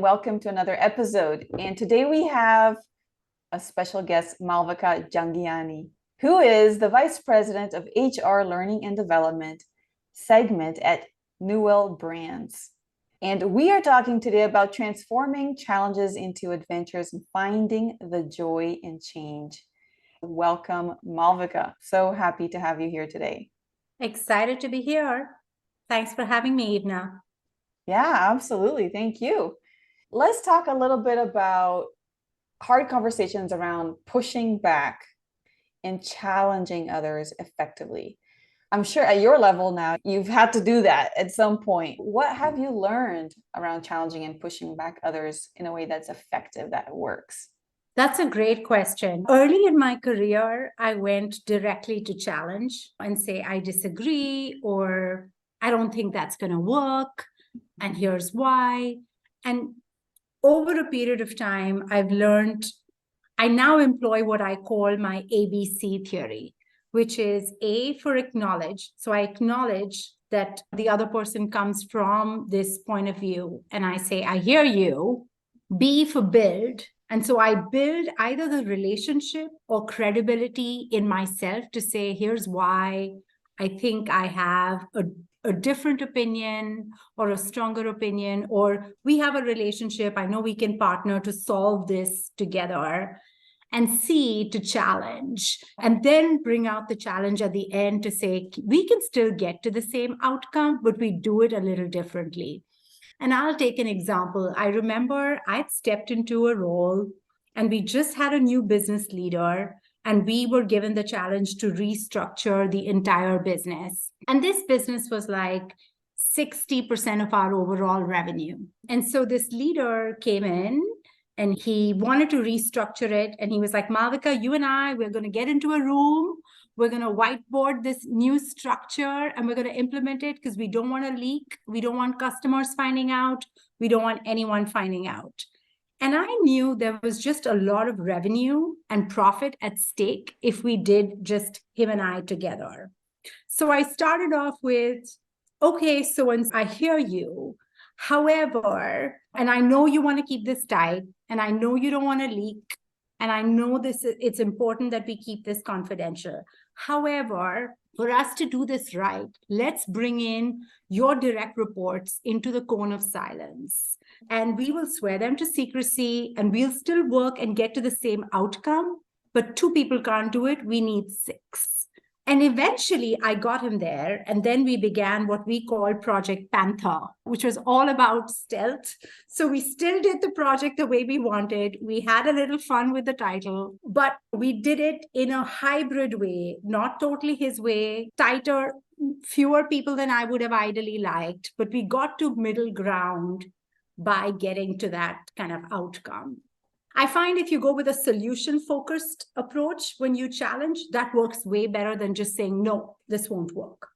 Welcome to another episode. And today we have a special guest, Malvika Jhangiani, who is the Vice President of HR Learning and Development segment at Newell Brands. And we are talking today about transforming challenges into adventures and finding the joy in change. Welcome, Malvika. So happy to have you here today. Excited to be here. Thanks for having me, Ivna. Yeah, absolutely. Thank you. Let's talk a little bit about hard conversations around pushing back and challenging others effectively. I'm sure at your level now, you've had to do that at some point. What have you learned around challenging and pushing back others in a way that's effective, that works? That's a great question. Early in my career, I went directly to challenge and say, I disagree, or I don't think that's going to work. And here's why. And over a period of time, I've learned, I now employ what I call my ABC theory, which is A for acknowledge. So I acknowledge that the other person comes from this point of view, and I say, I hear you. B for build. And so I build either the relationship or credibility in myself to say, here's why I think I have a different opinion or a stronger opinion, or we have a relationship. I know we can partner to solve this together. And C, to challenge, and then bring out the challenge at the end to say, we can still get to the same outcome, but we do it a little differently. And I'll take an example. I remember I'd stepped into a role and we just had a new business leader and we were given the challenge to restructure the entire business. And this business was like 60% of our overall revenue. And so this leader came in and he wanted to restructure it. And he was like, Malvika, you and I, we're going to get into a room. We're going to whiteboard this new structure and we're going to implement it because we don't want to leak. We don't want customers finding out. We don't want anyone finding out. And I knew there was just a lot of revenue and profit at stake if we did just him and I together. So I started off with, okay, so once I hear you, however, and I know you want to keep this tight and I know you don't want to leak. And I know it's important that we keep this confidential. However, for us to do this right, let's bring in your direct reports into the cone of silence. And we will swear them to secrecy and we'll still work and get to the same outcome. But 2 people can't do it. We need 6. And eventually I got him there. And then we began what we call Project Panther, which was all about stealth. So we still did the project the way we wanted. We had a little fun with the title, but we did it in a hybrid way, not totally his way, tighter, fewer people than I would have ideally liked. But we got to middle ground by getting to that kind of outcome. I find if you go with a solution-focused approach, when you challenge, that works way better than just saying, no, this won't work.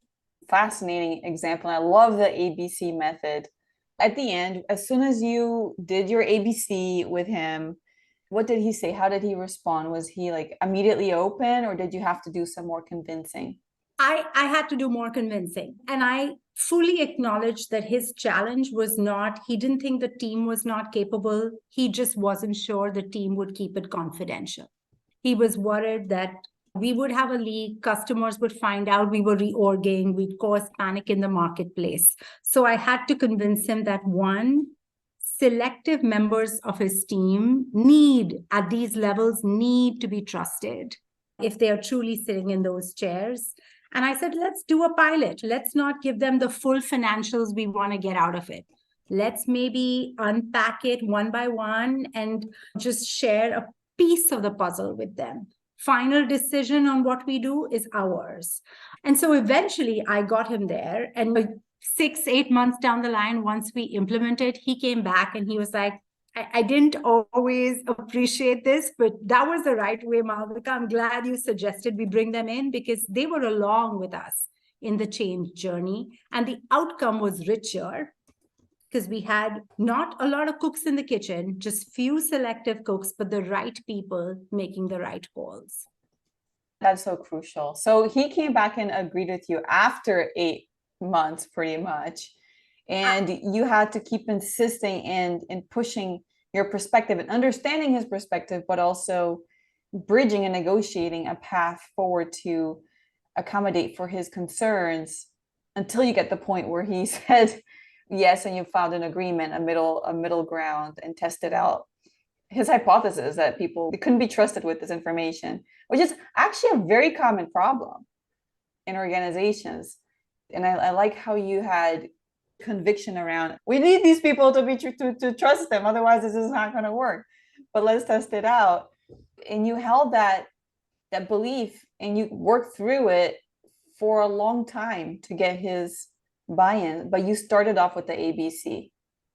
Fascinating example. I love the ABC method. At the end, as soon as you did your ABC with him, what did he say? How did he respond? Was he like immediately open or did you have to do some more convincing? I had to do more convincing. And I fully acknowledged that his challenge was not, he didn't think the team was not capable. He just wasn't sure the team would keep it confidential. He was worried that we would have a leak, customers would find out we were reorging, we'd cause panic in the marketplace. So I had to convince him that one, selective members of his team at these levels, need to be trusted if they are truly sitting in those chairs. And I said, let's do a pilot. Let's not give them the full financials we want to get out of it. Let's maybe unpack it one by one and just share a piece of the puzzle with them. Final decision on what we do is ours. And so eventually I got him there. And 6-8 months down the line, once we implemented, he came back and he was like, I didn't always appreciate this, but that was the right way, Malvika. I'm glad you suggested we bring them in because they were along with us in the change journey. And the outcome was richer because we had not a lot of cooks in the kitchen, just few selective cooks, but the right people making the right calls. That's so crucial. So he came back and agreed with you after 8 months, pretty much. And you had to keep insisting and pushing your perspective and understanding his perspective, but also bridging and negotiating a path forward to accommodate for his concerns until you get the point where he said yes, and you found an agreement, a middle ground, and tested out his hypothesis that people couldn't be trusted with this information, which is actually a very common problem in organizations. And I like how you had conviction around, we need these people to be to trust them, otherwise this is not going to work, but let's test it out. And you held that belief and you worked through it for a long time to get his buy-in, but you started off with the ABC.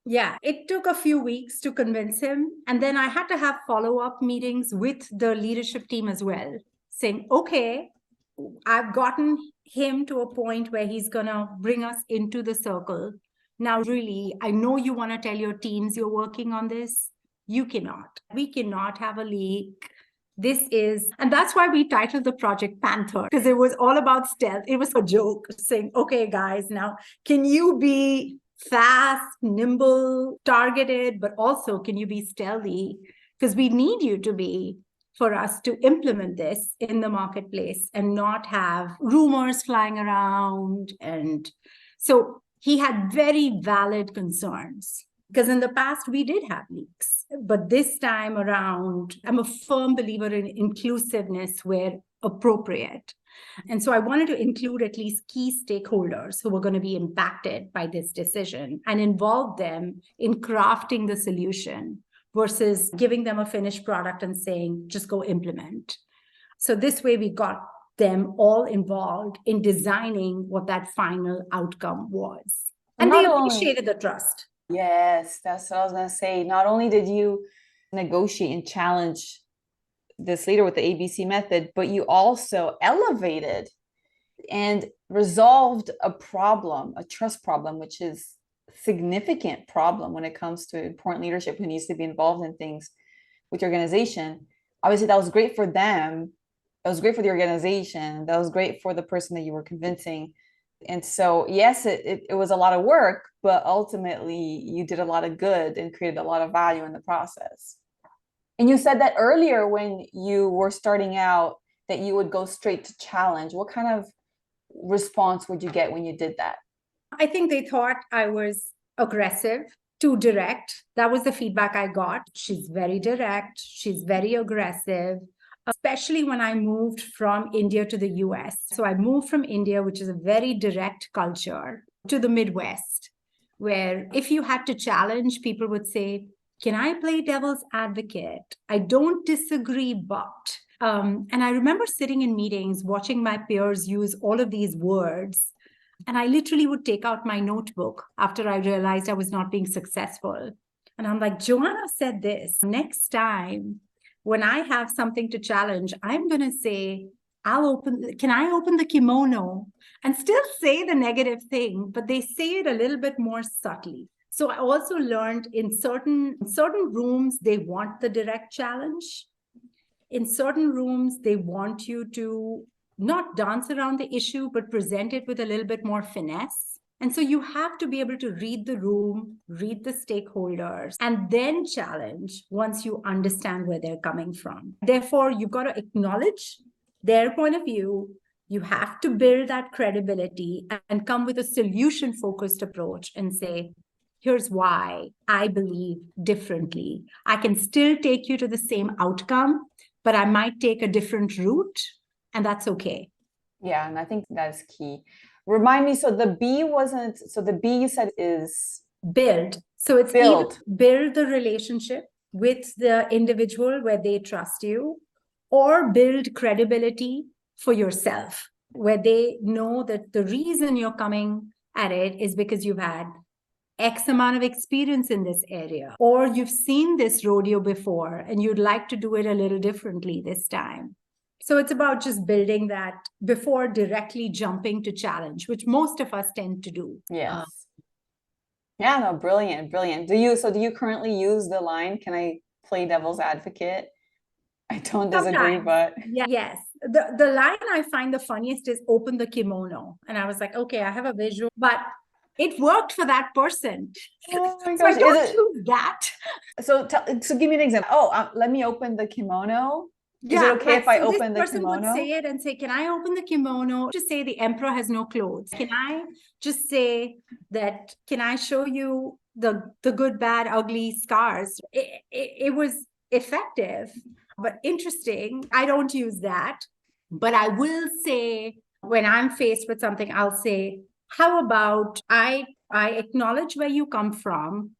Yeah, it took a few weeks to convince him. And then I had to have follow-up meetings with the leadership team as well, saying, okay, I've gotten him to a point where he's going to bring us into the circle. Now, really, I know you want to tell your teams you're working on this. You cannot. We cannot have a leak. And that's why we titled the project Panther, because it was all about stealth. It was a joke saying, okay, guys, now can you be fast, nimble, targeted, but also can you be stealthy? Because we need you to be for us to implement this in the marketplace and not have rumors flying around. And so he had very valid concerns, because in the past we did have leaks. But this time around, I'm a firm believer in inclusiveness where appropriate. And so I wanted to include at least key stakeholders who were going to be impacted by this decision and involve them in crafting the solution versus giving them a finished product and saying, just go implement. So this way we got them all involved in designing what that final outcome was. And they appreciated the trust. Yes, that's what I was going to say. Not only did you negotiate and challenge this leader with the ABC method, but you also elevated and resolved a problem, a trust problem, which is a significant problem when it comes to important leadership who needs to be involved in things with your organization. Obviously, that was great for them. That was great for the organization. That was great for the person that you were convincing. And so, yes, it was a lot of work, but ultimately you did a lot of good and created a lot of value in the process. And you said that earlier when you were starting out that you would go straight to challenge. What kind of response would you get when you did that? I think they thought I was aggressive, too direct. That was the feedback I got. She's very direct. She's very aggressive, especially when I moved from India to the US. So I moved from India, which is a very direct culture, to the Midwest, where if you had to challenge, people would say, can I play devil's advocate? I don't disagree, but. And I remember sitting in meetings, watching my peers use all of these words. And I literally would take out my notebook after I realized I was not being successful. And I'm like, Joanna said this. Next time, when I have something to challenge, I'm going to say, can I open the kimono? And still say the negative thing, but they say it a little bit more subtly. So I also learned in certain rooms, they want the direct challenge. In certain rooms, they want you to not dance around the issue, but present it with a little bit more finesse. And so you have to be able to read the room, read the stakeholders, and then challenge once you understand where they're coming from. Therefore, you've got to acknowledge their point of view. You have to build that credibility and come with a solution-focused approach and say, here's why I believe differently. I can still take you to the same outcome, but I might take a different route, and that's okay. Yeah, and I think that's key. Remind me, so the B you said is build. So it's build the relationship with the individual where they trust you, or build credibility for yourself, where they know that the reason you're coming at it is because you've had X amount of experience in this area, or you've seen this rodeo before and you'd like to do it a little differently this time. So it's about just building that before directly jumping to challenge, which most of us tend to do. Yes. Yeah, no, brilliant. Do you currently use the line, can I play devil's advocate? I don't disagree, but yes. The line I find the funniest is open the kimono. And I was like, okay, I have a visual, but It worked for that person. Oh my So I gosh. don't use that. So give me an example. Oh, let me open the kimono. Is it Yeah, okay like if I so this open the person would kimono? say it and say, can I open the kimono? Just say the emperor has no clothes. Can I just say that, can I show you the good, bad, ugly scars? It was effective, but interesting. I don't use that. But I will say, when I'm faced with something, I'll say, how about I acknowledge where you come from.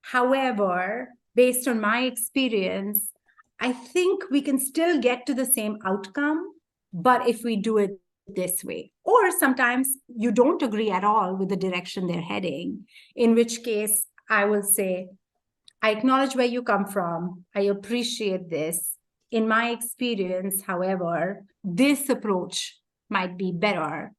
However, based on my experience, I think we can still get to the same outcome, but if we do it this way. Or sometimes you don't agree at all with the direction they're heading, in which case I will say, I acknowledge where you come from. I appreciate this. In my experience, however, this approach might be better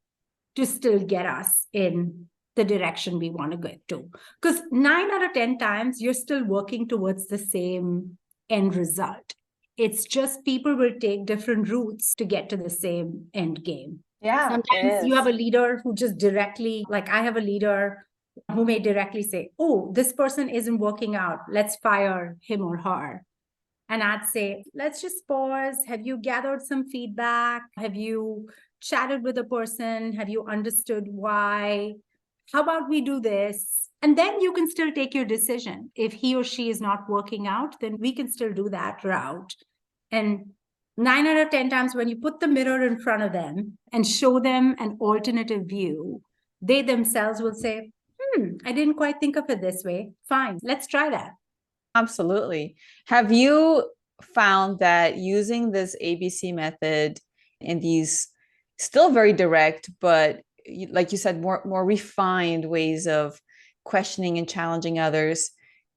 to still get us in the direction we want to get to. Because 9 out of 10 times, you're still working towards the same end result. It's just people will take different routes to get to the same end game. Yeah, it Sometimes you is. have a leader who just directly, like I have a leader who may directly say, oh, this person isn't working out. Let's fire him or her. And I'd say, let's just pause. Have you gathered some feedback? Have you chatted with a person? Have you understood why? How about we do this? And then you can still take your decision. If he or she is not working out, then we can still do that route. And 9 out of 10 times, when you put the mirror in front of them and show them an alternative view, they themselves will say, I didn't quite think of it this way. Fine, let's try that. Absolutely. Have you found that using this ABC method and these still very direct, but like you said, more refined ways of questioning and challenging others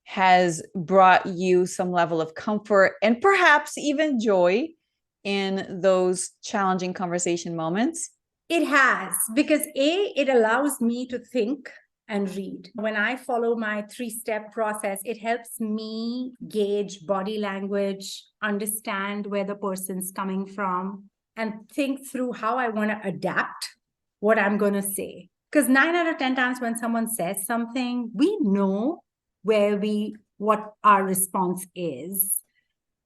has brought you some level of comfort and perhaps even joy in those challenging conversation moments? It has, because it allows me to think and read. When I follow my 3-step process, it helps me gauge body language, understand where the person's coming from, and think through how I want to adapt what I'm going to say. Because 9 out of 10 times when someone says something, we know what our response is.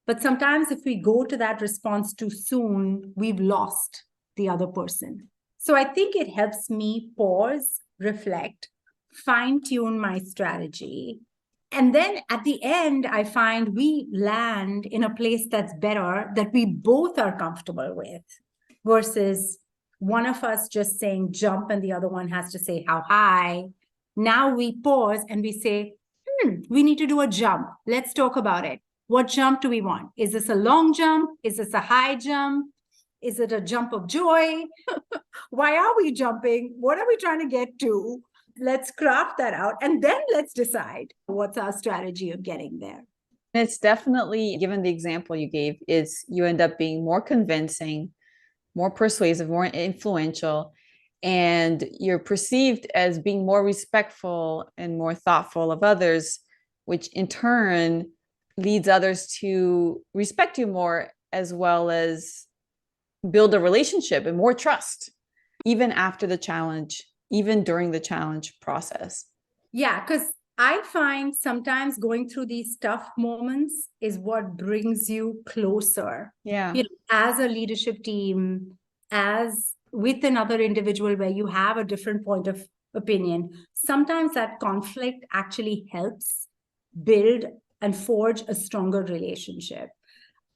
But sometimes if we go to that response too soon, we've lost the other person. So I think it helps me pause, reflect, fine-tune my strategy. And then at the end, I find we land in a place that's better, that we both are comfortable with, versus one of us just saying jump and the other one has to say how high. Now we pause and we say, we need to do a jump. Let's talk about it. What jump do we want? Is this a long jump? Is this a high jump? Is it a jump of joy? Why are we jumping? What are we trying to get to? Let's craft that out. And then let's decide what's our strategy of getting there. It's definitely, given the example you gave, is you end up being more convincing, more persuasive, more influential, and you're perceived as being more respectful and more thoughtful of others, which in turn leads others to respect you more, as well as build a relationship and more trust, even after the challenge, even during the challenge process. Yeah, because I find sometimes going through these tough moments is what brings you closer. Yeah. As a leadership team, as with another individual where you have a different point of opinion, sometimes that conflict actually helps build and forge a stronger relationship.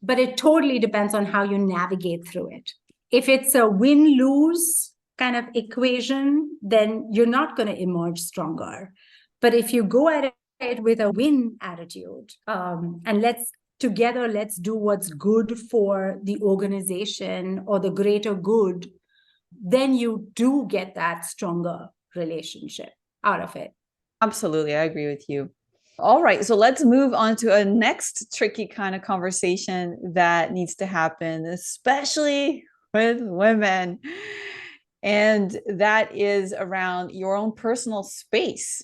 But it totally depends on how you navigate through it. If it's a win-lose kind of equation, then you're not going to emerge stronger. But if you go at it with a win attitude, and let's do what's good for the organization or the greater good, then you do get that stronger relationship out of it. Absolutely. I agree with you. All right. So let's move on to a next tricky kind of conversation that needs to happen, especially with women. And that is around your own personal space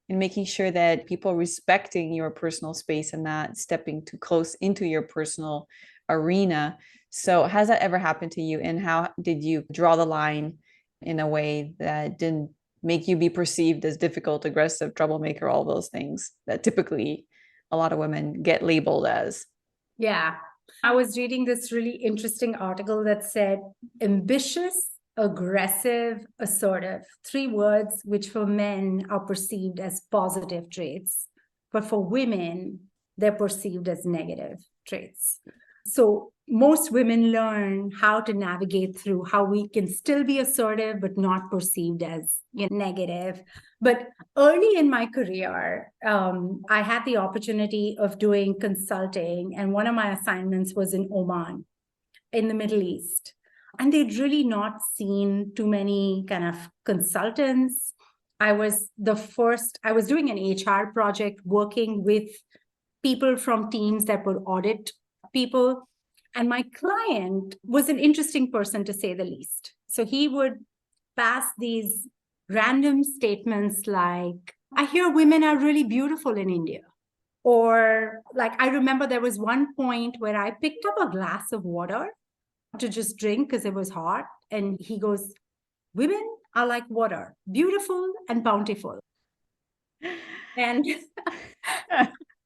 and making sure that people respecting your personal space and not stepping too close into your personal arena. So has that ever happened to you? And how did you draw the line in a way that didn't make you be perceived as difficult, aggressive, troublemaker, all those things that typically a lot of women get labeled as. Yeah. I was reading this really interesting article that said ambitious, aggressive, assertive, 3 words which for men are perceived as positive traits, but for women, they're perceived as negative traits. So most women learn how to navigate through how we can still be assertive, but not perceived as negative. But early in my career, I had the opportunity of doing consulting, and one of my assignments was in Oman, in the Middle East. And they'd really not seen too many kind of consultants. I was doing an HR project working with people from teams that would audit people. And my client was an interesting person, to say the least. So he would pass these random statements like, I hear women are really beautiful in India. Or like, I remember there was one point where I picked up a glass of water to just drink because it was hot. And he goes, women are like water, beautiful and bountiful. And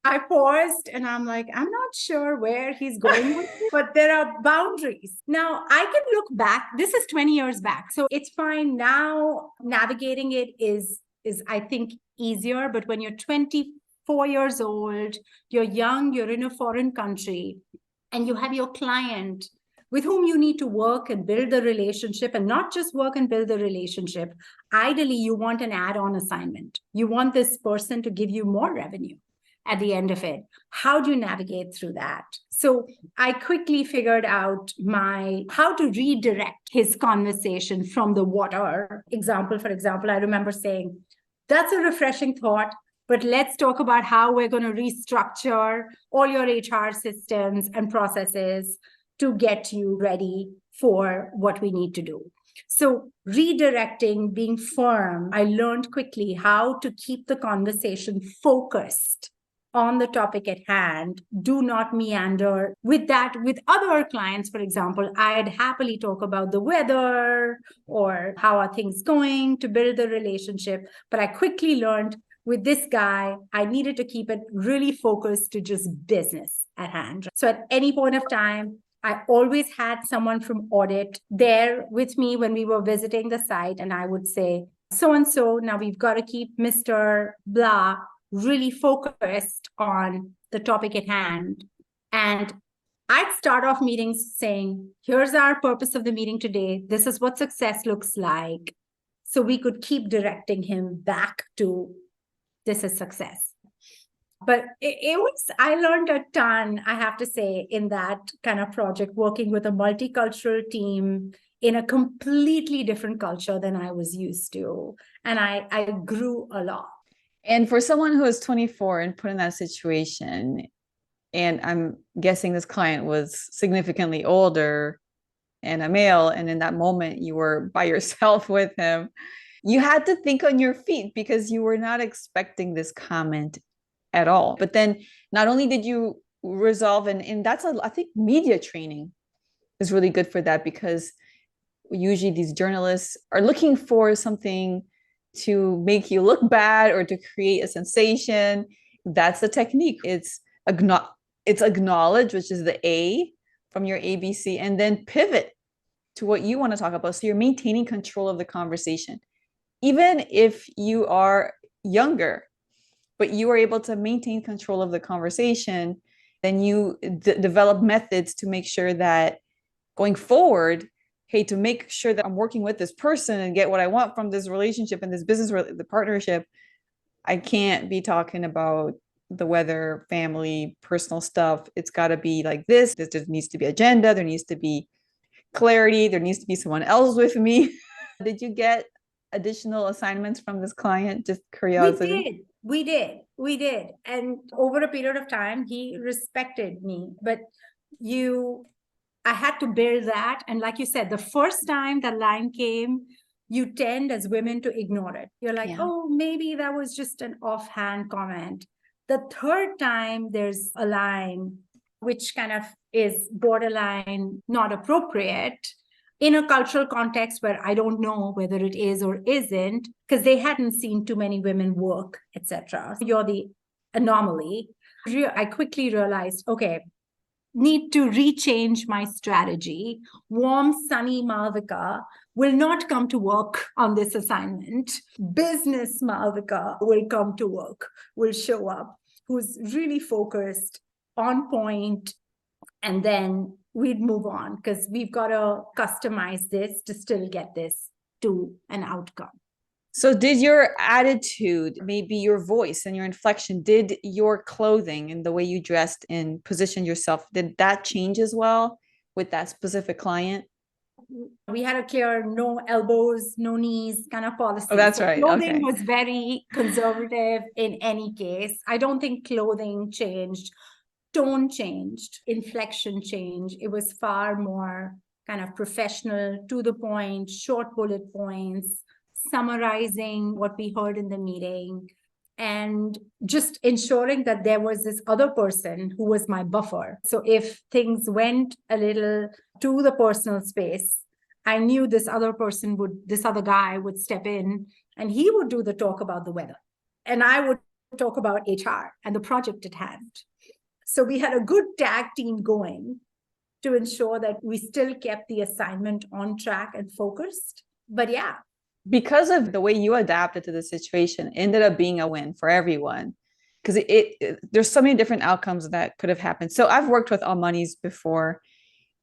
I paused and I'm like, I'm not sure where he's going with it, but there are boundaries. Now I can look back. This is 20 years back. So it's fine now. Navigating it is I think easier. But when you're 24 years old, you're young, you're in a foreign country, and you have your client with whom you need to work and build the relationship, and not just work and build the relationship. Ideally, you want an add-on assignment. You want this person to give you more revenue at the end of it. How do you navigate through that? So I quickly figured out how to redirect his conversation from the water example. For example, I remember saying, that's a refreshing thought, but let's talk about how we're going to restructure all your HR systems and processes to get you ready for what we need to do. So redirecting, being firm, I learned quickly how to keep the conversation focused on the topic at hand. Do not meander with that. With other clients, for example, I'd happily talk about the weather or how are things going to build the relationship. But I quickly learned with this guy, I needed to keep it really focused to just business at hand. So at any point of time, I always had someone from audit there with me when we were visiting the site. And I would say, so-and-so, now we've got to keep Mr. Blah really focused on the topic at hand. And I'd start off meetings saying, here's our purpose of the meeting today. This is what success looks like. So we could keep directing him back to this is success. But I learned a ton, I have to say, in that kind of project, working with a multicultural team in a completely different culture than I was used to. And I grew a lot. And for someone who is 24 and put in that situation, and I'm guessing this client was significantly older and a male, and in that moment you were by yourself with him, you had to think on your feet because you were not expecting this comment at all. But then not only did you resolve, and that's I think media training is really good for that, because usually these journalists are looking for something to make you look bad or to create a sensation. That's the technique. It's acknowledge, which is the A from your ABC, and then pivot to what you want to talk about. So you're maintaining control of the conversation. Even if you are younger, but you are able to maintain control of the conversation, then you develop methods to make sure that going forward, hey, to make sure that I'm working with this person and get what I want from this relationship and this business, the partnership, I can't be talking about the weather, family, personal stuff. It's got to be like this. There needs to be agenda. There needs to be clarity. There needs to be someone else with me. Did you get additional assignments from this client? Just curiosity. We did. And over a period of time, he respected me. But I had to build that. And like you said, the first time that line came, you tend as women to ignore it. You're like, oh, maybe that was just an offhand comment. The third time there's a line which kind of is borderline not appropriate, in a cultural context where I don't know whether it is or isn't, because they hadn't seen too many women work, etc. You're the anomaly. I quickly realized, okay, need to rechange my strategy. Warm, sunny Malvika will not come to work on this assignment. Business Malvika will come to work, will show up, who's really focused, on point, and then we'd move on because we've got to customize this to still get this to an outcome. So did your attitude, maybe your voice and your inflection, did your clothing and the way you dressed and positioned yourself, did that change as well with that specific client? We had a clear no elbows, no knees kind of policy. Oh, that's So right. clothing Okay. was very conservative in any case. I don't think clothing changed. Tone changed, inflection changed. It was far more kind of professional, to the point, short bullet points, summarizing what we heard in the meeting, and just ensuring that there was this other person who was my buffer. So if things went a little to the personal space, I knew this other guy would step in and he would do the talk about the weather. And I would talk about HR and the project at hand. So we had a good tag team going to ensure that we still kept the assignment on track and focused. But yeah. Because of the way you adapted to the situation, ended up being a win for everyone. Because there's so many different outcomes that could have happened. So I've worked with Almanis before,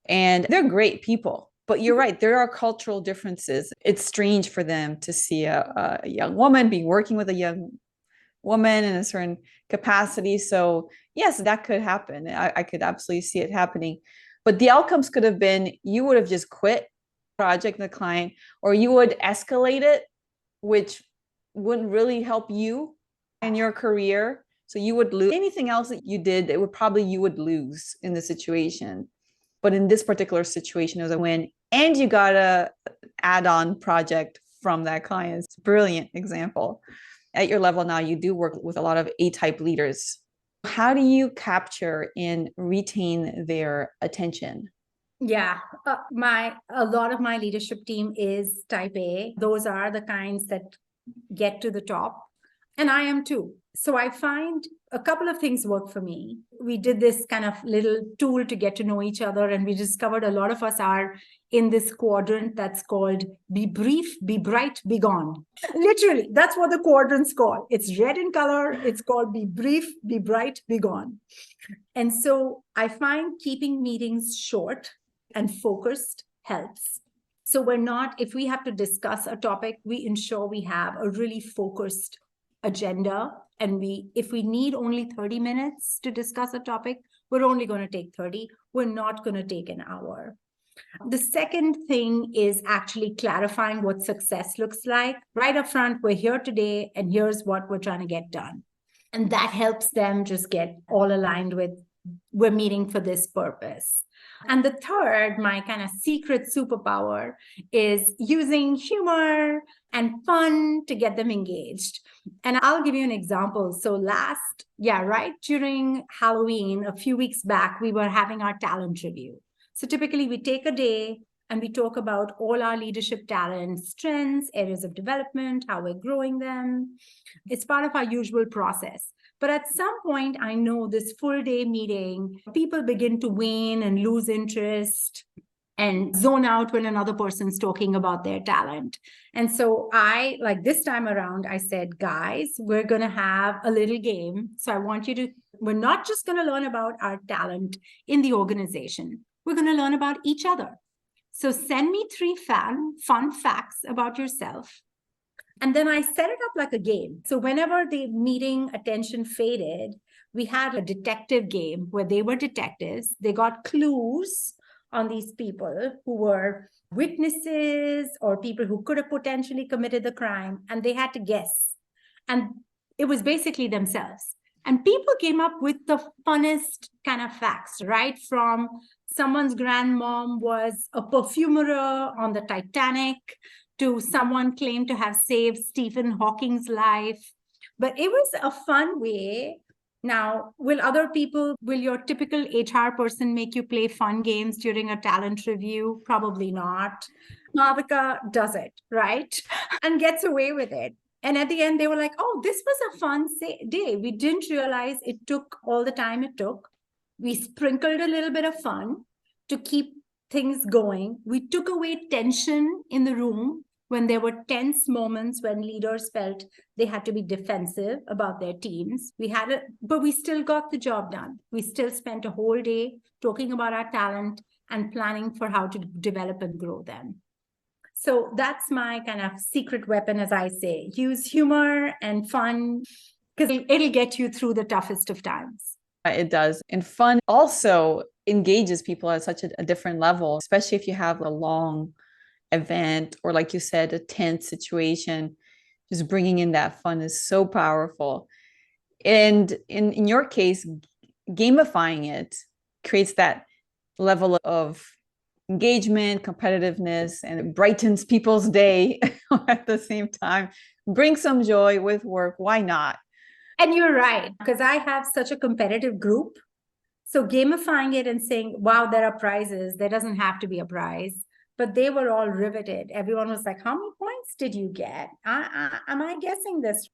and they're great people. But you're right, there are cultural differences. It's strange for them to see a young woman be working with a young woman in a certain capacity. So yes, that could happen. I could absolutely see it happening. But the outcomes could have been you would have just quit project the client, or you would escalate it, which wouldn't really help you in your career. So you would lose anything else that you did, it would probably you would lose in the situation. But in this particular situation, it was a win. And you got a add-on project from that client. It's a brilliant example. At your level now, you do work with a lot of A-type leaders. How do you capture and retain their attention? Yeah, a lot of my leadership team is type A. Those are the kinds that get to the top. And I am too. So I find a couple of things work for me. We did this kind of little tool to get to know each other, and we discovered a lot of us are in this quadrant that's called be brief, be bright, be gone. Literally, that's what the quadrant's called. It's red in color. It's called be brief, be bright, be gone. And so I find keeping meetings short and focused helps. So we're not, if we have to discuss a topic, we ensure we have a really focused agenda. And if we need only 30 minutes to discuss a topic, we're only going to take 30. We're not going to take an hour. The second thing is actually clarifying what success looks like. Right up front, we're here today, and here's what we're trying to get done. And that helps them just get all aligned with, we're meeting for this purpose. And the third, my kind of secret superpower, is using humor and fun to get them engaged. And I'll give you an example. So right during Halloween, a few weeks back, we were having our talent review. So typically we take a day and we talk about all our leadership talents, strengths, areas of development, how we're growing them. It's part of our usual process. But at some point, I know this full day meeting, people begin to wane and lose interest and zone out when another person's talking about their talent. And so this time around, I said, guys, we're going to have a little game. So I want you to, we're not just going to learn about our talent in the organization. We're going to learn about each other. So send me 3 fun facts about yourself. And then I set it up like a game. So whenever the meeting attention faded, we had a detective game where they were detectives. They got clues on these people who were witnesses or people who could have potentially committed the crime, and they had to guess. And it was basically themselves. And people came up with the funnest kind of facts, right? From someone's grandmom was a perfumer on the Titanic, to someone claimed to have saved Stephen Hawking's life. But it was a fun way Now, will your typical HR person make you play fun games during a talent review? Probably not. Malvika does it, right? And gets away with it. And at the end, they were like, oh, this was a fun day. We didn't realize it took all the time it took. We sprinkled a little bit of fun to keep things going. We took away tension in the room when there were tense moments when leaders felt they had to be defensive about their teams. But we still got the job done. We still spent a whole day talking about our talent and planning for how to develop and grow them. So that's my kind of secret weapon, as I say. Use humor and fun because it'll get you through the toughest of times. It does. And fun also engages people at such a different level, especially if you have a long event or, like you said, a tense situation. Just bringing in that fun is so powerful. And in your case, gamifying it creates that level of engagement, competitiveness, and it brightens people's day at the same time. Bring some joy with work. Why not? And you're right, because I have such a competitive group. So gamifying it and saying, wow, there are prizes. There doesn't have to be a prize. But they were all riveted. Everyone was like, how many points did you get? Am I guessing this?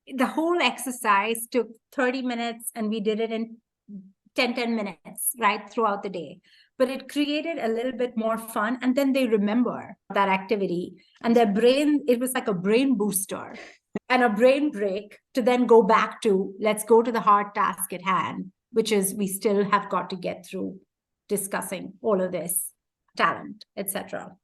The whole exercise took 30 minutes and we did it in 10 minutes, right, throughout the day. But it created a little bit more fun. And then they remember that activity. And their brain, it was like a brain booster and a brain break to then go back to, let's go to the hard task at hand, which is we still have got to get through discussing all of this talent, etc.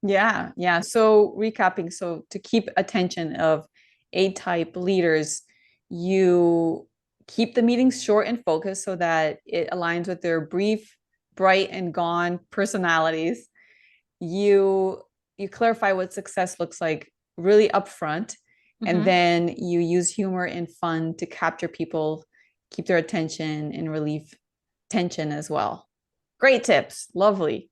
Yeah. So recapping, so to keep attention of A-type leaders, you keep the meetings short and focused so that it aligns with their brief, bright and gone personalities. You clarify what success looks like really upfront, and then you use humor and fun to capture people, keep their attention, and relieve tension as well. Great tips. Lovely.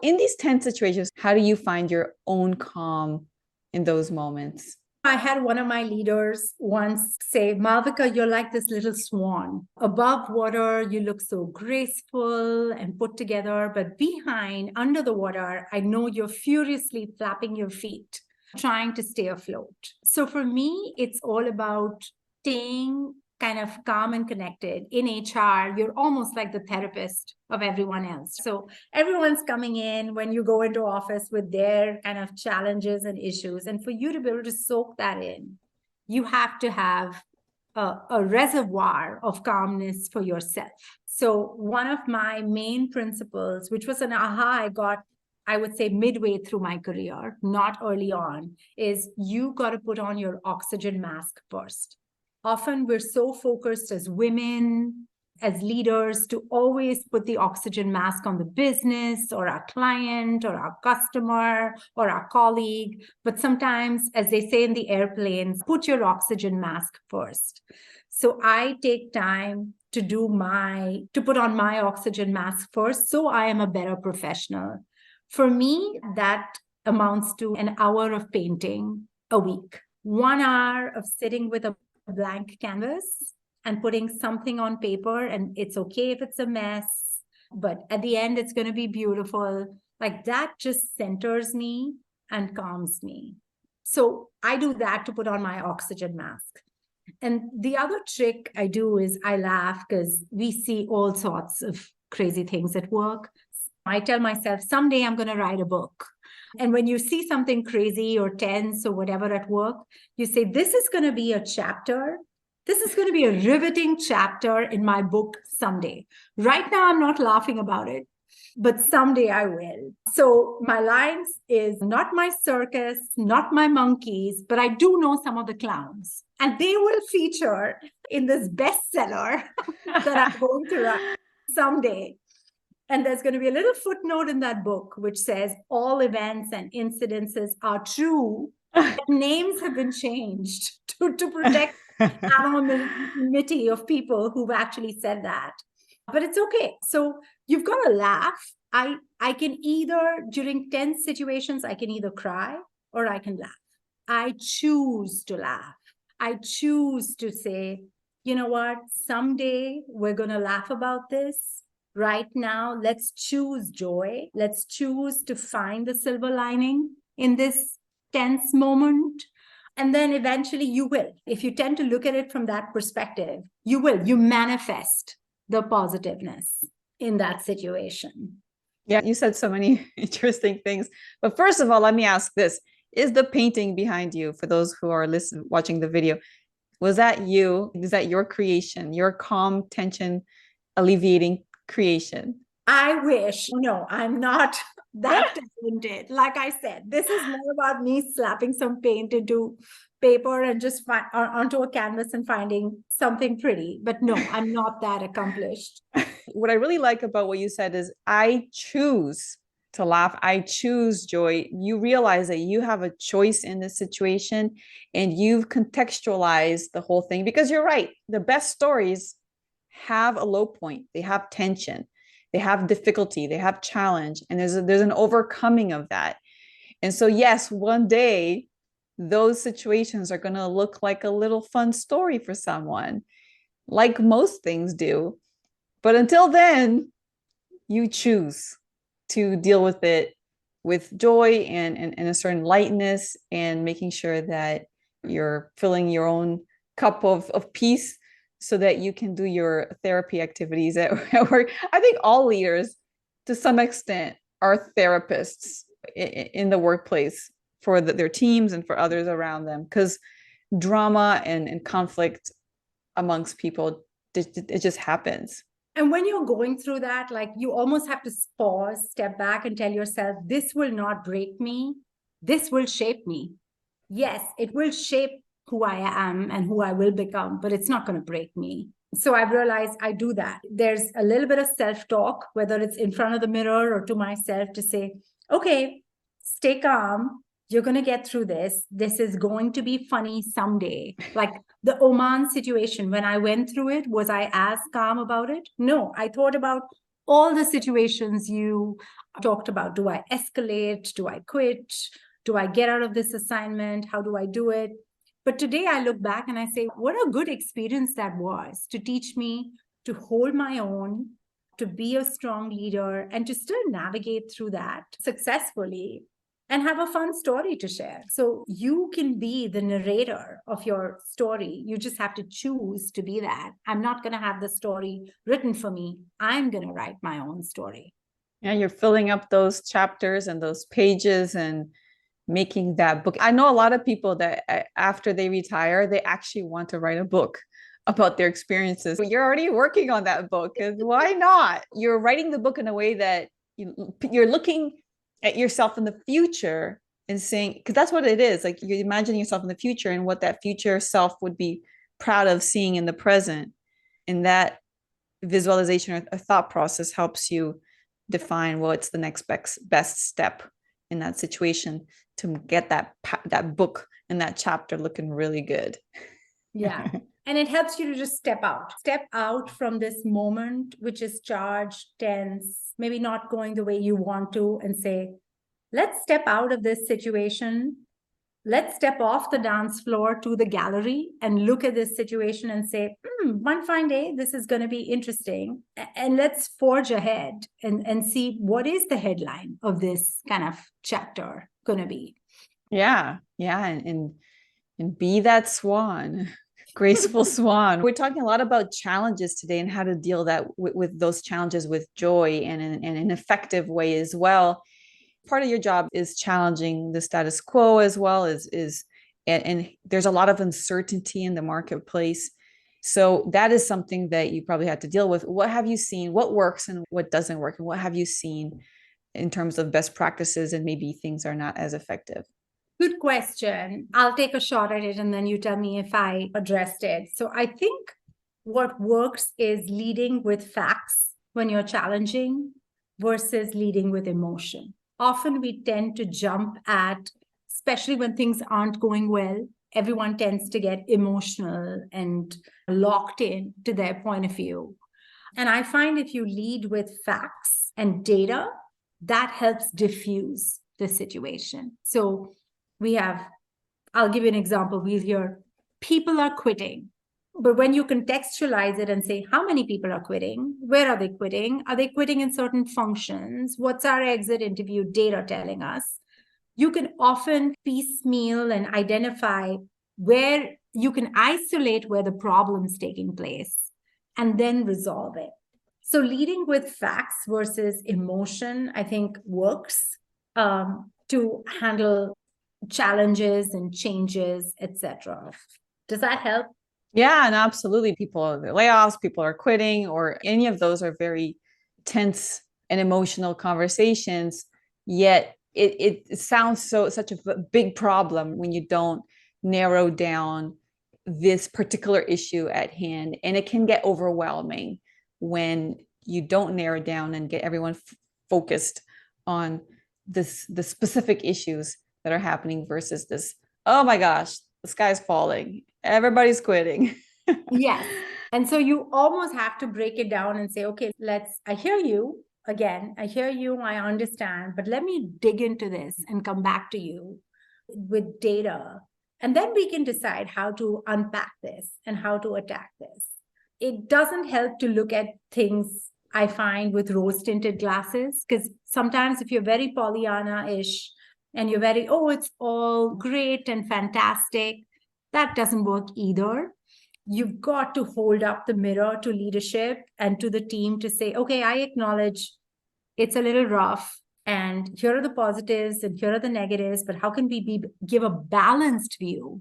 In these tense situations, how do you find your own calm in those moments? I had one of my leaders once say, Malvika, you're like this little swan. Above water, you look so graceful and put together, but behind, under the water, I know you're furiously flapping your feet, trying to stay afloat. So for me, it's all about staying kind of calm and connected. In HR, you're almost like the therapist of everyone else. So everyone's coming in when you go into office with their kind of challenges and issues. And for you to be able to soak that in, you have to have a reservoir of calmness for yourself. So one of my main principles, which was an aha I got, I would say midway through my career, not early on, is you got to put on your oxygen mask first. Often we're so focused as women, as leaders, to always put the oxygen mask on the business or our client or our customer or our colleague. But sometimes, as they say in the airplanes, put your oxygen mask first. So I take time to put on my oxygen mask first, so I am a better professional. For me, that amounts to an hour of painting a week, 1 hour of sitting with a blank canvas and putting something on paper, and it's okay if it's a mess, but at the end it's going to be beautiful. Like that just centers me and calms me. So I do that to put on my oxygen mask. And the other trick I do is I laugh because we see all sorts of crazy things at work. I tell myself someday I'm going to write a book. And when you see something crazy or tense or whatever at work, you say, this is going to be a chapter. This is going to be a riveting chapter in my book someday. Right now, I'm not laughing about it, but someday I will. So my lines is not my circus, not my monkeys, but I do know some of the clowns. And they will feature in this bestseller that I'm going to write someday. And there's going to be a little footnote in that book which says all events and incidences are true. Names have been changed to protect anonymity of people who've actually said that. But it's okay. So you've got to laugh. I can either, during tense situations, I can either cry or I can laugh. I choose to laugh. I choose to say, you know what, someday we're going to laugh about this. Right now, let's choose joy. Let's choose to find the silver lining in this tense moment. And then eventually you will. If you tend to look at it from that perspective, you will. You manifest the positiveness in that situation. Yeah, you said so many interesting things. But first of all, let me ask this. Is the painting behind you, for those who are watching the video, was that you? Is that your creation, your calm, tension alleviating creation? I wish. No, I'm not that talented. Like I said, this is more about me slapping some paint into paper and just onto a canvas and finding something pretty. But no, I'm not that accomplished. What I really like about what you said is I choose to laugh. I choose joy. You realize that you have a choice in this situation and you've contextualized the whole thing, because you're right. The best stories have a low point. They have tension. They have difficulty. They have challenge. And there's an overcoming of that. And so, yes, one day those situations are going to look like a little fun story for someone, like most things do. But until then, you choose to deal with it with joy and a certain lightness, and making sure that you're filling your own cup of peace so that you can do your therapy activities at work. I think all leaders, to some extent, are therapists in the workplace for their teams and for others around them, because drama and conflict amongst people, it just happens. And when you're going through that, like, you almost have to pause, step back, and tell yourself, this will not break me. This will shape me. Yes, it will shape who I am and who I will become, but it's not going to break me. So I've realized I do that. There's a little bit of self-talk, whether it's in front of the mirror or to myself, to say, okay, stay calm. You're going to get through this. This is going to be funny someday. Like the Oman situation, when I went through it, was I as calm about it? No, I thought about all the situations you talked about. Do I escalate? Do I quit? Do I get out of this assignment? How do I do it? But today I look back and I say, what a good experience that was, to teach me to hold my own, to be a strong leader, and to still navigate through that successfully and have a fun story to share. So you can be the narrator of your story. You just have to choose to be that. I'm not going to have the story written for me. I'm going to write my own story. Yeah, you're filling up those chapters and those pages and making that book. I know a lot of people that after they retire, they actually want to write a book about their experiences. You're already working on that book, and why not? You're writing the book in a way that you're looking at yourself in the future and saying, because that's what it is. Like, you're imagining yourself in the future and what that future self would be proud of seeing in the present. And that visualization or thought process helps you define what's the next best step in that situation to get that book and that chapter looking really good. Yeah. And it helps you to just step out from this moment, which is charged, tense, maybe not going the way you want to, and say, let's step out of this situation. Let's step off the dance floor to the gallery and look at this situation and say, one fine day, this is going to be interesting. And let's forge ahead and see what is the headline of this kind of chapter going to be. Yeah. And be that swan, graceful swan. We're talking a lot about challenges today and how to deal with those challenges with joy and in an effective way as well. Part of your job is challenging the status quo as well and there's a lot of uncertainty in the marketplace. So that is something that you probably had to deal with. What have you seen? What works and what doesn't work? And what have you seen in terms of best practices and maybe things are not as effective? Good question. I'll take a shot at it and then you tell me if I addressed it. So I think what works is leading with facts when you're challenging versus leading with emotion. Often we tend to jump at, especially when things aren't going well, everyone tends to get emotional and locked in to their point of view. And I find if you lead with facts and data, that helps diffuse the situation. So I'll give you an example. We'll hear people are quitting. But when you contextualize it and say, how many people are quitting? Where are they quitting? Are they quitting in certain functions? What's our exit interview data telling us? You can often piecemeal and identify where you can isolate where the problem's taking place and then resolve it. So leading with facts versus emotion, I think works to handle challenges and changes, etc. Does that help? Yeah, and absolutely. People, the layoffs, people are quitting, or any of those are very tense and emotional conversations. Yet it sounds such a big problem when you don't narrow down this particular issue at hand. And it can get overwhelming when you don't narrow down and get everyone focused on the specific issues that are happening versus this, oh my gosh, the sky's falling, everybody's quitting. Yes. And so you almost have to break it down and say, okay, I hear you. Again, I hear you, I understand, but let me dig into this and come back to you with data. And then we can decide how to unpack this and how to attack this. It doesn't help to look at things, I find, with rose-tinted glasses, because sometimes if you're very Pollyanna-ish and you're very, oh, it's all great and fantastic, that doesn't work either. You've got to hold up the mirror to leadership and to the team to say, okay, I acknowledge it's a little rough, and here are the positives and here are the negatives, but how can we give a balanced view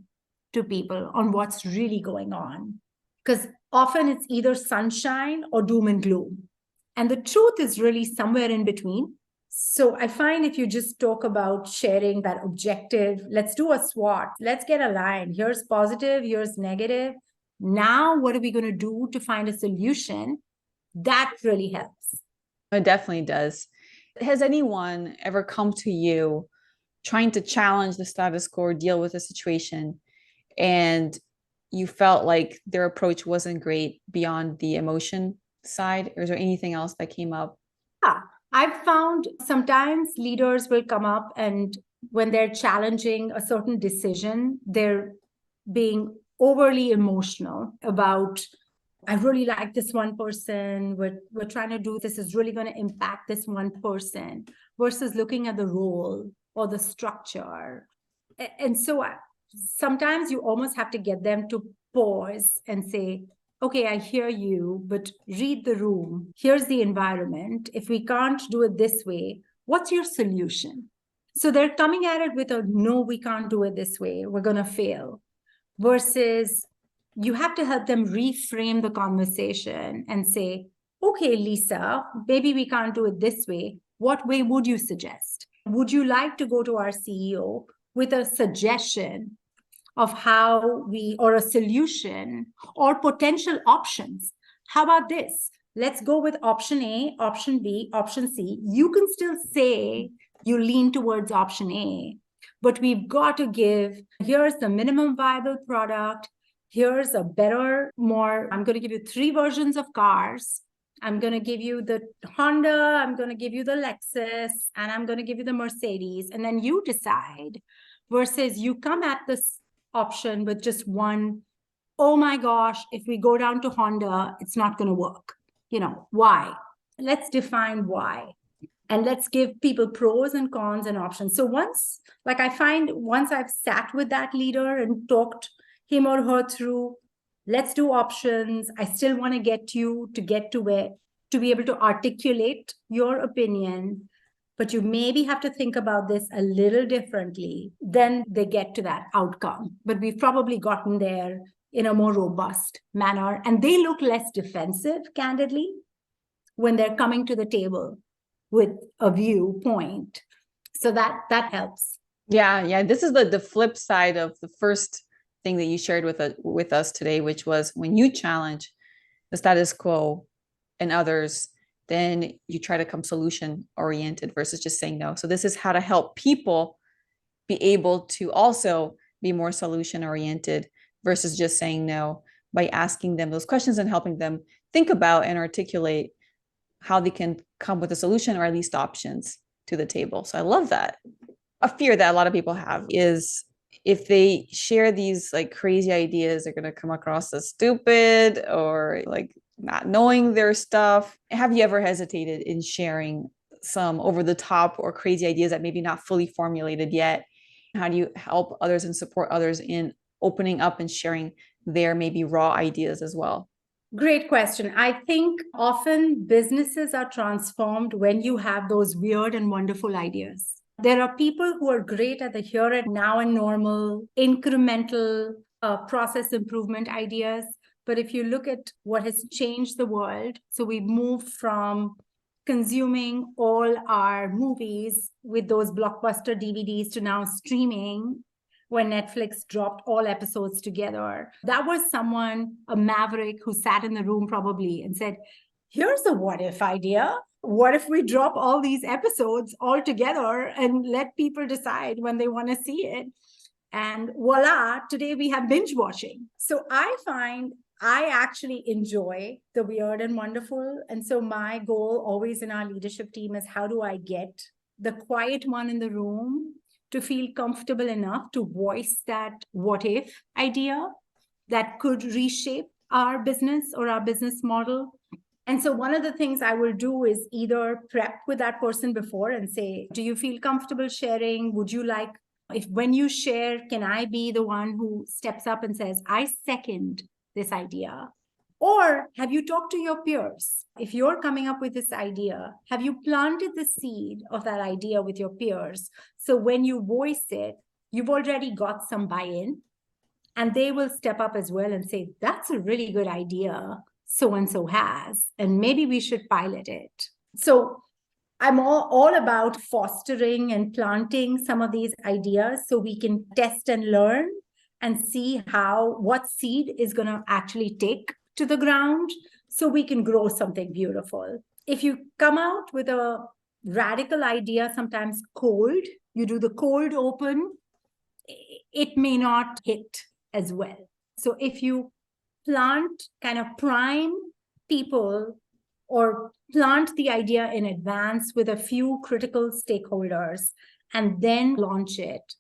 to people on what's really going on? Because often it's either sunshine or doom and gloom. And the truth is really somewhere in between. So I find if you just talk about sharing that objective, let's do a SWOT, let's get aligned. Here's positive, here's negative. Now, what are we going to do to find a solution? That really helps. It definitely does. Has anyone ever come to you trying to challenge the status quo or deal with a situation, and you felt like their approach wasn't great beyond the emotion side? Or is there anything else that came up? Yeah, I've found sometimes leaders will come up, and when they're challenging a certain decision, they're being overly emotional about, I really like this one person. We're trying to do this is really going to impact this one person, versus looking at the role or the structure. And so sometimes you almost have to get them to pause and say, okay, I hear you, but read the room. Here's the environment. If we can't do it this way, what's your solution? So they're coming at it with a, no, we can't do it this way. We're going to fail. Versus you have to help them reframe the conversation and say, okay, Lisa, maybe we can't do it this way. What way would you suggest? Would you like to go to our CEO with a suggestion of how or a solution or potential options? How about this? Let's go with option A, option B, option C. You can still say you lean towards option A, but we've got to give, here's the minimum viable product. Here's a better, more, I'm going to give you 3 versions of cars. I'm going to give you the Honda, I'm going to give you the Lexus, and I'm going to give you the Mercedes. And then you decide, versus you come at this option with just one, oh my gosh, if we go down to Honda, it's not going to work. Why? Let's define why. And let's give people pros and cons and options. So once I've sat with that leader and talked him or her through, let's do options. I still want to get you to get to where, to be able to articulate your opinion, but you maybe have to think about this a little differently. Then they get to that outcome. But we've probably gotten there in a more robust manner. And they look less defensive, candidly, when they're coming to the table with a viewpoint. So that helps. Yeah. This is the flip side of the first thing that you shared with us today, which was when you challenge the status quo and others, then you try to come solution oriented versus just saying no. So this is how to help people be able to also be more solution oriented versus just saying no, by asking them those questions and helping them think about and articulate how they can come with a solution or at least options to the table. So I love that. A fear that a lot of people have is if they share these like crazy ideas, they're going to come across as stupid or like not knowing their stuff. Have you ever hesitated in sharing some over the top or crazy ideas that maybe not fully formulated yet? How do you help others and support others in opening up and sharing their maybe raw ideas as well? Great question. I think often businesses are transformed when you have those weird and wonderful ideas. There are people who are great at the here and now and normal, incremental process improvement ideas. But if you look at what has changed the world, so we've moved from consuming all our movies with those blockbuster DVDs to now streaming when Netflix dropped all episodes together. That was someone, a maverick, who sat in the room probably and said, here's a what if idea. What if we drop all these episodes all together and let people decide when they want to see it? And voila, today we have binge watching. So I find I actually enjoy the weird and wonderful. And so my goal always in our leadership team is, how do I get the quiet one in the room to feel comfortable enough to voice that what if idea that could reshape our business or our business model? And so one of the things I will do is either prep with that person before and say, do you feel comfortable sharing? Would you like, if when you share, can I be the one who steps up and says, I second this idea? Or have you talked to your peers? If you're coming up with this idea, have you planted the seed of that idea with your peers? So when you voice it, you've already got some buy-in, and they will step up as well and say, that's a really good idea, so-and-so has, and maybe we should pilot it. So I'm all about fostering and planting some of these ideas so we can test and learn and see what seed is going to actually take to the ground so we can grow something beautiful. If you come out with a radical idea, sometimes cold, you do the cold open, it may not hit as well. So if you kind of prime people or plant the idea in advance with a few critical stakeholders and then launch it,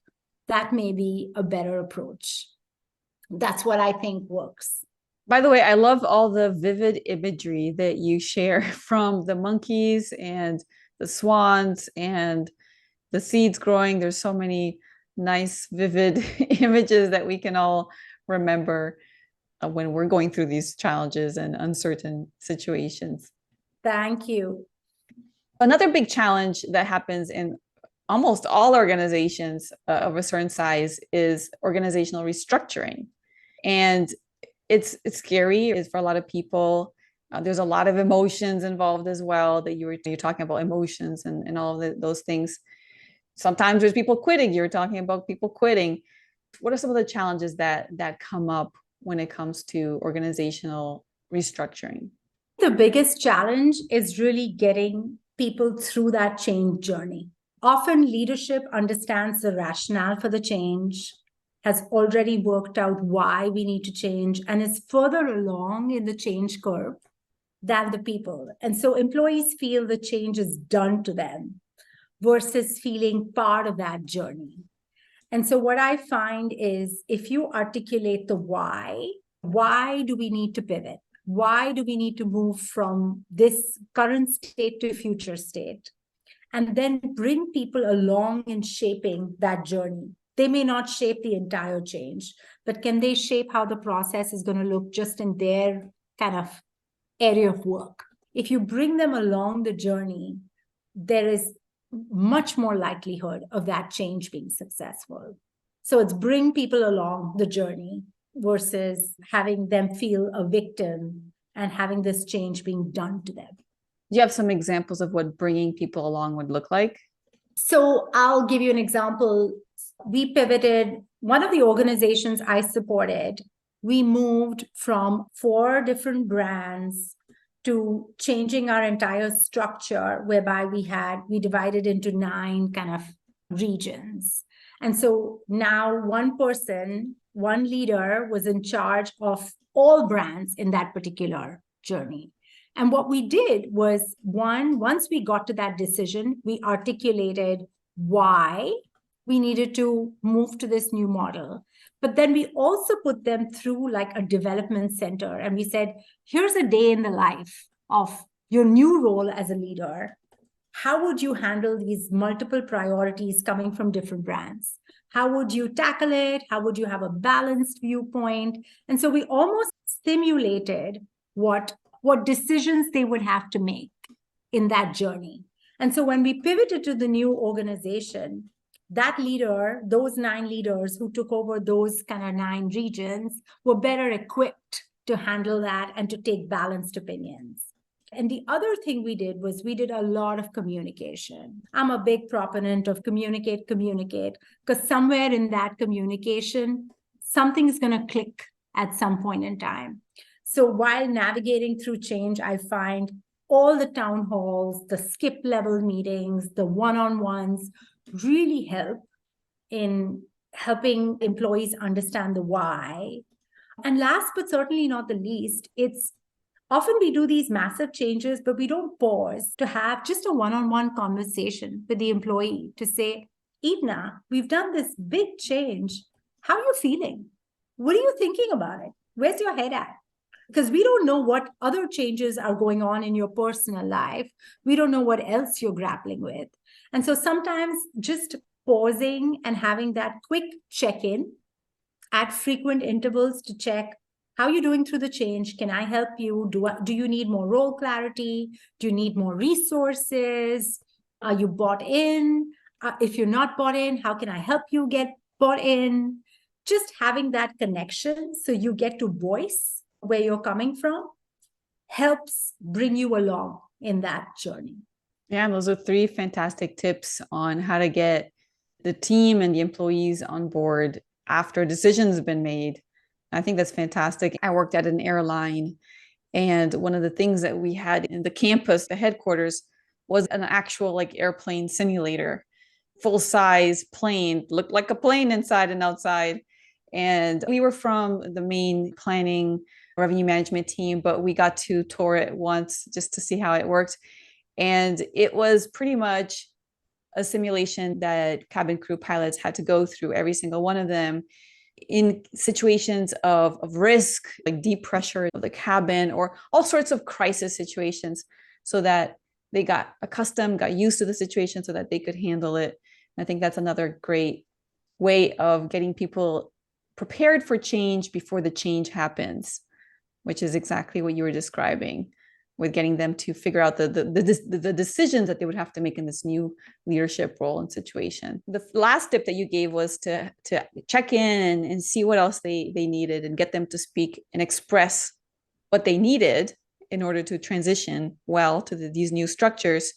that may be a better approach. That's what I think works. By the way, I love all the vivid imagery that you share from the monkeys and the swans and the seeds growing. There's so many nice, vivid images that we can all remember when we're going through these challenges and uncertain situations. Thank you. Another big challenge that happens in almost all organizations of a certain size is organizational restructuring. And it's scary for a lot of people. There's a lot of emotions involved as well, that you're talking about emotions and all of those things. Sometimes there's people quitting. You're talking about people quitting. What are some of the challenges that come up when it comes to organizational restructuring? The biggest challenge is really getting people through that change journey. Often leadership understands the rationale for the change, has already worked out why we need to change, and is further along in the change curve than the people. And so employees feel the change is done to them versus feeling part of that journey. And so what I find is, if you articulate the why do we need to pivot? Why do we need to move from this current state to future state? And then bring people along in shaping that journey. They may not shape the entire change, but can they shape how the process is going to look just in their kind of area of work? If you bring them along the journey, there is much more likelihood of that change being successful. So it's bring people along the journey versus having them feel a victim and having this change being done to them. Do you have some examples of what bringing people along would look like? So I'll give you an example. We pivoted. One of the organizations I supported, we moved from 4 different brands to changing our entire structure, whereby we divided into 9 kind of regions. And so now one person, one leader was in charge of all brands in that particular journey. And what we did was, once we got to that decision, we articulated why we needed to move to this new model. But then we also put them through like a development center. And we said, here's a day in the life of your new role as a leader. How would you handle these multiple priorities coming from different brands? How would you tackle it? How would you have a balanced viewpoint? And so we almost simulated what decisions they would have to make in that journey. And so when we pivoted to the new organization, that leader, those 9 leaders who took over those kind of 9 regions were better equipped to handle that and to take balanced opinions. And the other thing we did was we did a lot of communication. I'm a big proponent of communicate, because somewhere in that communication, something's going to click at some point in time. So while navigating through change, I find all the town halls, the skip level meetings, the one-on-ones really help in helping employees understand the why. And last but certainly not the least, it's often we do these massive changes, but we don't pause to have just a one-on-one conversation with the employee to say, Edna, we've done this big change. How are you feeling? What are you thinking about it? Where's your head at? Because we don't know what other changes are going on in your personal life. We don't know what else you're grappling with. And so sometimes just pausing and having that quick check-in at frequent intervals to check, how are you doing through the change? Can I help you? Do you need more role clarity? Do you need more resources? Are you bought in? If you're not bought in, how can I help you get bought in? Just having that connection so you get to voice where you're coming from helps bring you along in that journey. Yeah, and those are 3 fantastic tips on how to get the team and the employees on board after decisions have been made. I think that's fantastic. I worked at an airline, and one of the things that we had in the campus, the headquarters, was an actual like airplane simulator, full-size plane, looked like a plane inside and outside. And we were from the main planning revenue management team, but we got to tour it once just to see how it worked. And it was pretty much a simulation that cabin crew pilots had to go through, every single one of them, in situations of risk, like deep pressure of the cabin or all sorts of crisis situations, so that they got accustomed, got used to the situation so that they could handle it. And I think that's another great way of getting people prepared for change before the change happens, which is exactly what you were describing, with getting them to figure out the decisions that they would have to make in this new leadership role and situation. The last tip that you gave was to check in and see what else they needed and get them to speak and express what they needed in order to transition well to these new structures.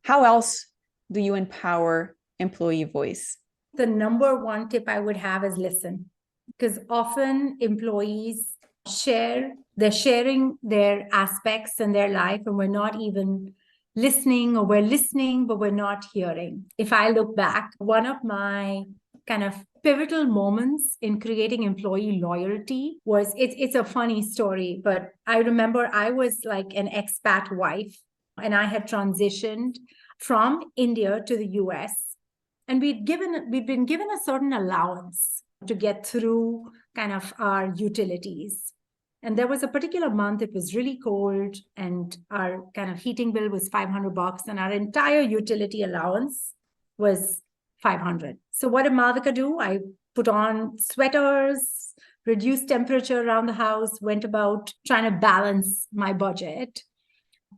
How else do you empower employee voice? The number one tip I would have is listen, because often employees they're sharing their aspects in their life and we're not even listening, or we're listening, but we're not hearing. If I look back, one of my kind of pivotal moments in creating employee loyalty was, it's a funny story, but I remember I was like an expat wife and I had transitioned from India to the US, and we'd been given a certain allowance to get through kind of our utilities. And there was a particular month, it was really cold and our kind of heating bill was $500 and our entire utility allowance was $500. So what did Malvika do? I put on sweaters, reduced temperature around the house, went about trying to balance my budget.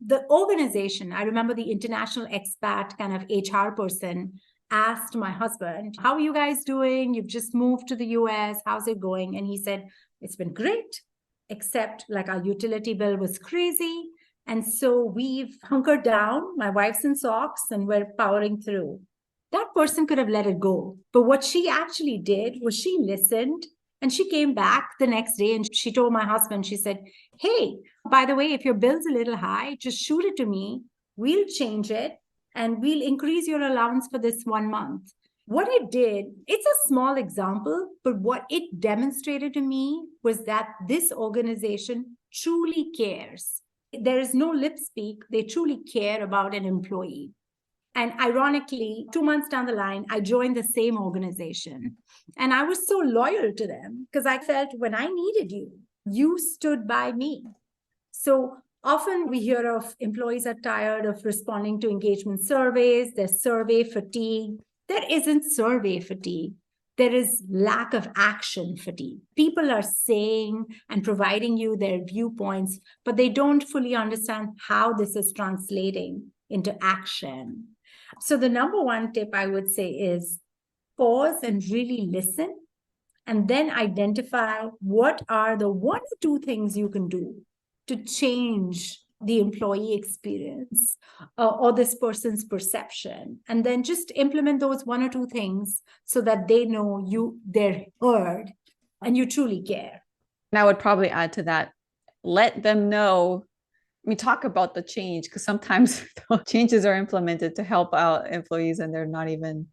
The organization, I remember the international expat kind of HR person asked my husband, how are you guys doing? You've just moved to the US. How's it going? And he said, it's been great, except like our utility bill was crazy. And so we've hunkered down, my wife's in socks, and we're powering through. That person could have let it go. But what she actually did was she listened, and she came back the next day and she told my husband, she said, hey, by the way, if your bill's a little high, just shoot it to me. We'll change it and we'll increase your allowance for this 1 month. What it did, it's a small example, but what it demonstrated to me was that this organization truly cares. There is no lip speak. They truly care about an employee. And ironically, 2 months down the line, I joined the same organization. And I was so loyal to them because I felt when I needed you, you stood by me. So often we hear of employees are tired of responding to engagement surveys, there's survey fatigue. There isn't survey fatigue. There is lack of action fatigue. People are saying and providing you their viewpoints, but they don't fully understand how this is translating into action. So the number one tip I would say is pause and really listen, and then identify what are the 1 or 2 things you can do to change the employee experience or this person's perception, and then just implement those 1 or 2 things so that they know they're heard and you truly care. And I would probably add to that, let them know. Talk about the change, because sometimes changes are implemented to help out employees and they're not even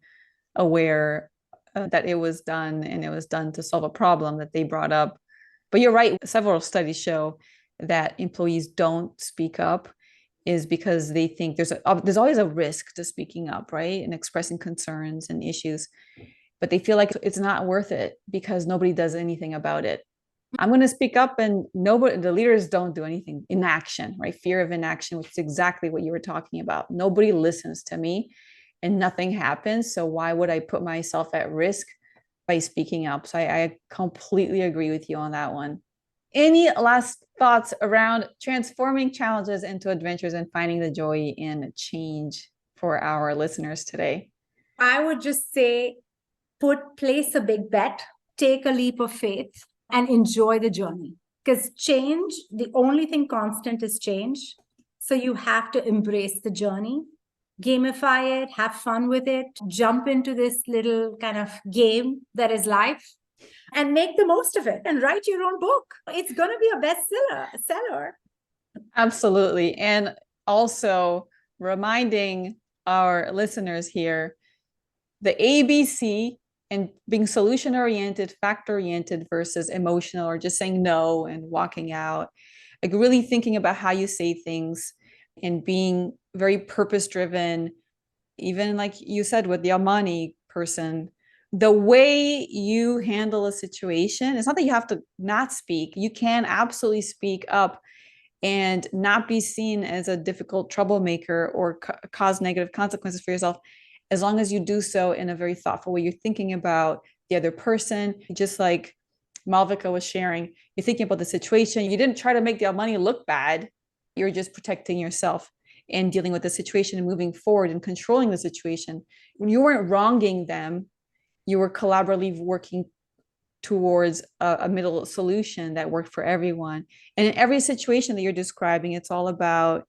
aware that it was done, and it was done to solve a problem that they brought up. But you're right, several studies show that employees don't speak up is because they think there's always a risk to speaking up, right? And expressing concerns and issues, but they feel like it's not worth it because nobody does anything about it. I'm going to speak up, and the leaders don't do anything. Inaction, right? Fear of inaction, which is exactly what you were talking about. Nobody listens to me and nothing happens. So why would I put myself at risk by speaking up? So I completely agree with you on that one. Any last thoughts around transforming challenges into adventures and finding the joy in change for our listeners today? I would just say, place a big bet, take a leap of faith, and enjoy the journey. Because change, the only thing constant is change. So you have to embrace the journey, gamify it, have fun with it, jump into this little kind of game that is life, and make the most of it and write your own book. It's going to be a bestseller. Absolutely. And also reminding our listeners here, the ABC and being solution oriented, fact oriented versus emotional or just saying no and walking out, like really thinking about how you say things and being very purpose driven. Even like you said with the Amani person, the way you handle a situation, it's not that you have to not speak. You can absolutely speak up and not be seen as a difficult troublemaker or cause negative consequences for yourself, as long as you do so in a very thoughtful way. You're thinking about the other person, just like Malvika was sharing. You're thinking about the situation. You didn't try to make the money look bad. You're just protecting yourself and dealing with the situation and moving forward and controlling the situation. When you weren't wronging them, you were collaboratively working towards a middle solution that worked for everyone. And in every situation that you're describing, it's all about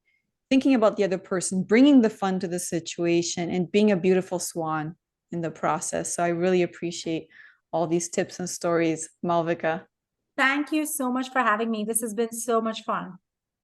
thinking about the other person, bringing the fun to the situation, and being a beautiful swan in the process. So I really appreciate all these tips and stories, Malvika. Thank you so much for having me. This has been so much fun.